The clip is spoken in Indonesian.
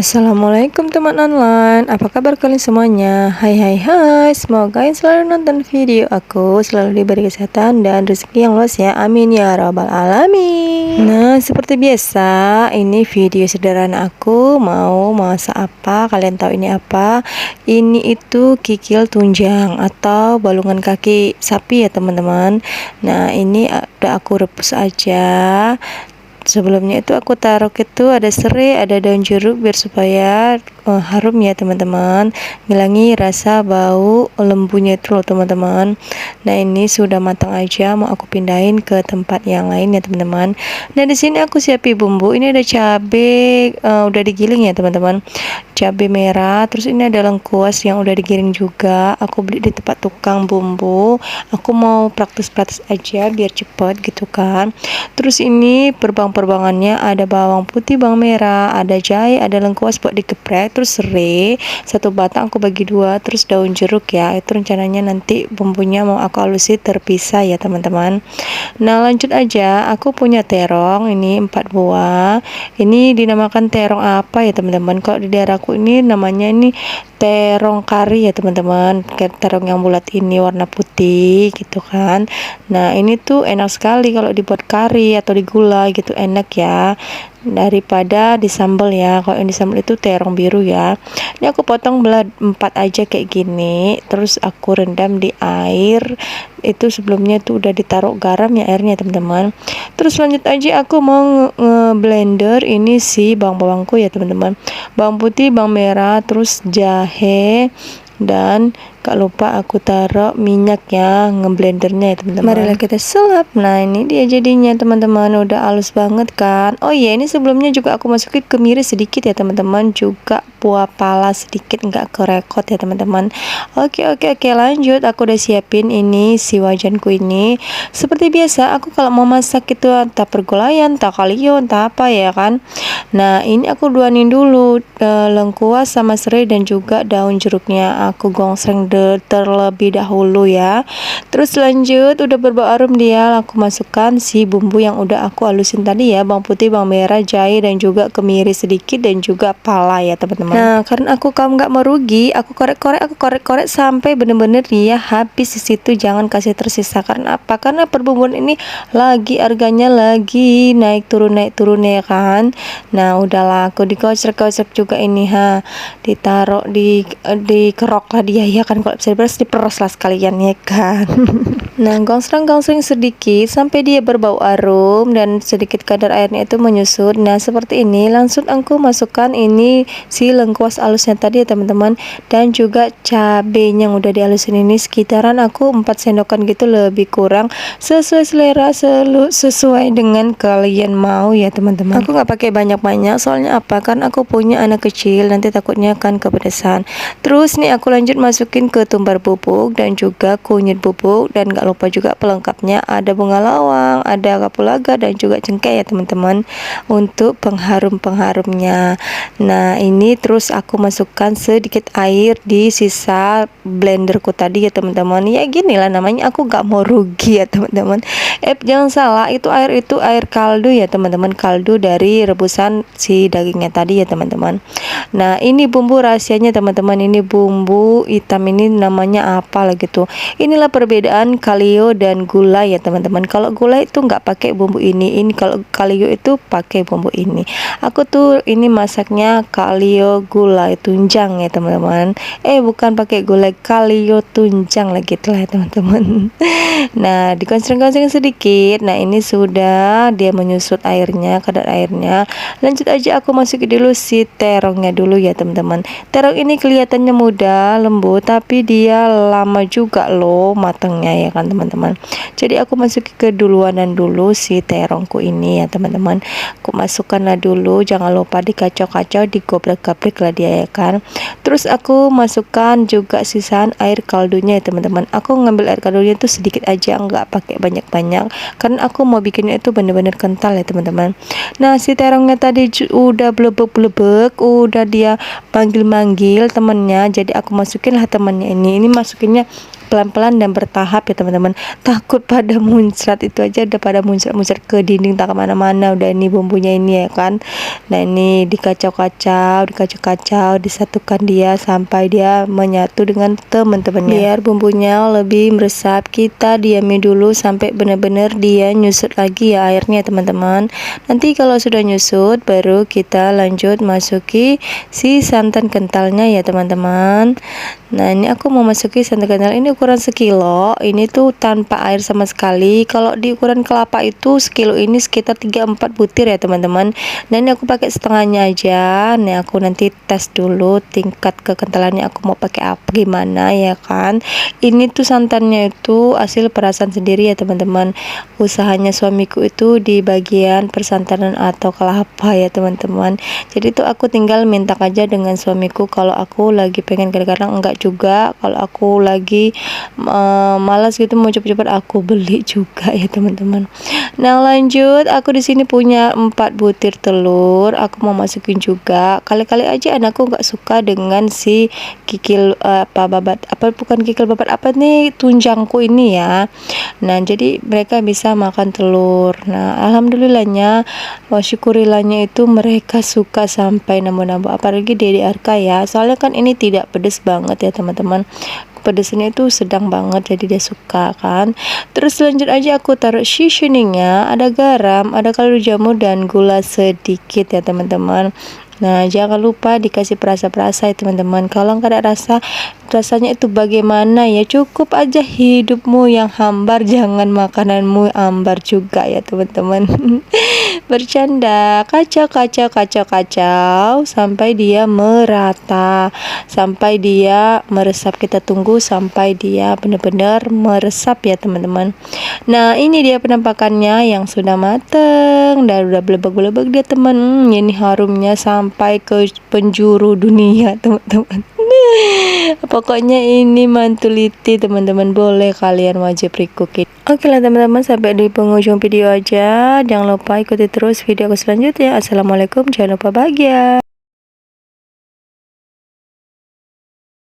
Assalamualaikum teman online, apa kabar kalian semuanya? Hai hai hai, semoga kalian selalu nonton video aku, selalu diberi kesehatan dan rezeki yang luas ya, amin ya rabbal alamin. Nah, seperti biasa, ini video sederhana aku mau masak apa, kalian tahu ini apa? Ini itu kikil tunjang atau balungan kaki sapi ya teman-teman. Nah, ini udah aku rebus aja. Sebelumnya itu aku taruh itu ada serai, ada daun jeruk biar supaya harum ya teman-teman, ngilangi rasa bau lembunya itu loh teman-teman. Nah, ini sudah matang aja, mau aku pindahin ke tempat yang lain ya teman-teman. Nah, di sini aku siapin bumbu. Ini ada cabai udah digiling ya teman-teman, cabai merah, terus ini ada lengkuas yang udah digiling juga, aku beli di tempat tukang bumbu. Aku mau praktis-praktis aja biar cepet gitu kan. Terus ini perbangannya ada bawang putih, bawang merah, ada jahe, ada lengkuas buat digeprek, terus serai satu batang aku bagi dua, terus daun jeruk ya, itu rencananya nanti bumbunya mau aku halusin terpisah ya teman-teman. Nah, lanjut aja, aku punya terong ini 4 buah. Ini dinamakan terong apa ya teman-teman, kalau di daerahku ini namanya ini terong kari ya teman-teman, kayak terong yang bulat ini warna putih gitu kan. Nah, ini tuh enak sekali kalau dibuat kari atau digulai gitu, enak ya, daripada disambal ya. Kalau yang disambal itu terong biru ya. Ini aku potong belah 4 aja kayak gini, terus aku rendam di air. Itu sebelumnya tuh udah ditaruh garam ya airnya teman-teman. Terus lanjut aja, aku mau nge-blender ini si bawang-bawangku ya teman-teman, bawang putih, bawang merah, terus jahe, dan gak lupa aku taruh minyak ya, ngeblendernya ya teman-teman. Marilah kita sulap. Nah, ini dia jadinya teman-teman, udah halus banget kan. Oh iya, ini sebelumnya juga aku masukin kemiri sedikit ya teman-teman, juga buah pala sedikit, nggak kerekot ya teman-teman. Oke, lanjut, aku udah siapin ini si wajanku ini. Seperti biasa aku kalau mau masak itu entah pergolayan, entah kalio, entah apa ya kan. Nah, ini aku duanin dulu lengkuas sama serai dan juga daun jeruknya, aku gongseng terlebih dahulu ya. Terus lanjut, udah berbau harum dia, aku masukkan si bumbu yang udah aku halusin tadi ya, bawang putih, bawang merah, jahe, dan juga kemiri sedikit, dan juga pala ya teman-teman. Nah, karena aku kamu nggak merugi, aku korek-korek sampai bener-bener dia habis di situ, jangan kasih tersisa. Karena apa? Karena perbumbuan ini lagi harganya lagi naik turun ya kan. Nah, udahlah, aku dikocek-kocek juga ini ditaruh di kerok lah dia ya kan, kalau bisa diperes lah sekalian ya kan. Nah, gongsreng sedikit sampai dia berbau harum dan sedikit kadar airnya itu menyusut. Nah, seperti ini langsung aku masukkan ini si lengkuas halusnya tadi ya teman-teman, dan juga cabenya yang udah dihalusin ini sekitaran aku 4 sendokan gitu, lebih kurang sesuai selera, sesuai dengan kalian mau ya teman-teman. Aku nggak pakai banyak-banyak, soalnya apa? Karena aku punya anak kecil, nanti takutnya kan kepedesan. Terus nih aku lanjut masukin ketumbar bubuk dan juga kunyit bubuk, dan gak lupa juga pelengkapnya ada bunga lawang, ada kapulaga, dan juga cengkeh ya teman-teman untuk pengharumnya. Nah, ini terus aku masukkan sedikit air di sisa blenderku tadi ya teman-teman. Ya gini lah namanya, aku gak mau rugi ya teman-teman. Jangan salah, itu air kaldu ya teman-teman, kaldu dari rebusan si dagingnya tadi ya teman-teman. Nah, ini bumbu rahasianya teman-teman, ini bumbu hitam ini namanya apa lah gitu. Inilah perbedaan kalio dan gula ya teman-teman. Kalau gula itu nggak pakai bumbu ini kalau kalio itu pakai bumbu ini. Aku tuh ini masaknya kalio gula tunjang ya teman-teman. Bukan pakai gula, kalio tunjang lah gitu lah ya teman-teman. Nah, dikonseng-konseng sedikit. Nah, ini sudah dia menyusut airnya, kadar airnya. Lanjut aja, aku masukin dulu si terongnya dulu ya teman-teman. Terong ini kelihatannya mudah, lembut, tapi dia lama juga loh matangnya ya kan teman-teman. Jadi aku masukin ke duluanan dulu si terongku ini ya teman-teman. Aku masukkanlah dulu, jangan lupa dikacau-kacau, digobrek-gabrek lah dia ya kan. Terus aku masukkan juga sisaan air kaldunya ya teman-teman. Aku ngambil air kaldunya itu sedikit aja, nggak pakai banyak-banyak, karena aku mau bikinnya itu bener-bener kental ya teman-teman. Nah, si terongnya tadi udah blebek-blebek, udah dia panggil-manggil temennya, jadi aku masukin lah temennya ini masukinnya pelan-pelan dan bertahap ya teman-teman. Takut pada muncrat, itu aja udah pada muncrat-muncrat ke dinding tak kemana-mana udah ini bumbunya ini ya kan. Nah ini dikacau-kacau, disatukan dia sampai dia menyatu dengan teman-temannya. Biar bumbunya lebih meresap, kita diami dulu sampai benar-benar dia nyusut lagi ya airnya teman-teman. Nanti kalau sudah nyusut baru kita lanjut masuki si santan kentalnya ya teman-teman. Nah ini aku mau masuki santan kental, ini ukuran sekilo, ini tuh tanpa air sama sekali. Kalau di ukuran kelapa itu sekilo ini sekitar 3-4 butir ya teman-teman. Nah ini aku pakai setengahnya aja. Nih aku nanti tes dulu tingkat kekentalannya aku mau pakai apa gimana ya kan. Ini tuh santannya itu hasil perasan sendiri ya teman-teman. Usahanya suamiku itu di bagian persantanan atau kelapa ya teman-teman. Jadi tuh aku tinggal minta aja dengan suamiku kalau aku lagi pengen, kadang-kadang enggak juga. Kalau aku lagi malas gitu mau cepet-cepet aku beli juga ya teman-teman. Nah lanjut, aku di sini punya 4 butir telur, aku mau masukin juga. Kali-kali aja anakku nggak suka dengan si kikil babat nih tunjangku ini ya. Nah jadi mereka bisa makan telur. Nah alhamdulillahnya, syukurilahnya itu mereka suka sampai nambah-nambah, apalagi Dede Arka ya, soalnya kan ini tidak pedes banget ya teman-teman, pedesnya itu sedang banget jadi dia suka kan. Terus lanjut aja aku taruh seasoningnya, ada garam, ada kaldu jamur dan gula sedikit ya teman-teman. Nah jangan lupa dikasih perasa-perasa ya teman-teman. Kalau nggak ada rasa, rasanya itu bagaimana ya, cukup aja hidupmu yang hambar, jangan makananmu ambar juga ya teman-teman. Bercanda, kacau sampai dia merata, sampai dia meresap. Kita tunggu sampai dia benar-benar meresap ya teman-teman. Nah ini dia penampakannya yang sudah mateng dan udah belebek-belebek dia teman. Ini harumnya sampai ke penjuru dunia teman-teman. Pokoknya ini mantuliti teman-teman, boleh kalian wajib recook. Oke lah teman-teman, sampai di penghujung video aja. Jangan lupa ikuti terus video aku selanjutnya. Assalamualaikum, jangan lupa bahagia.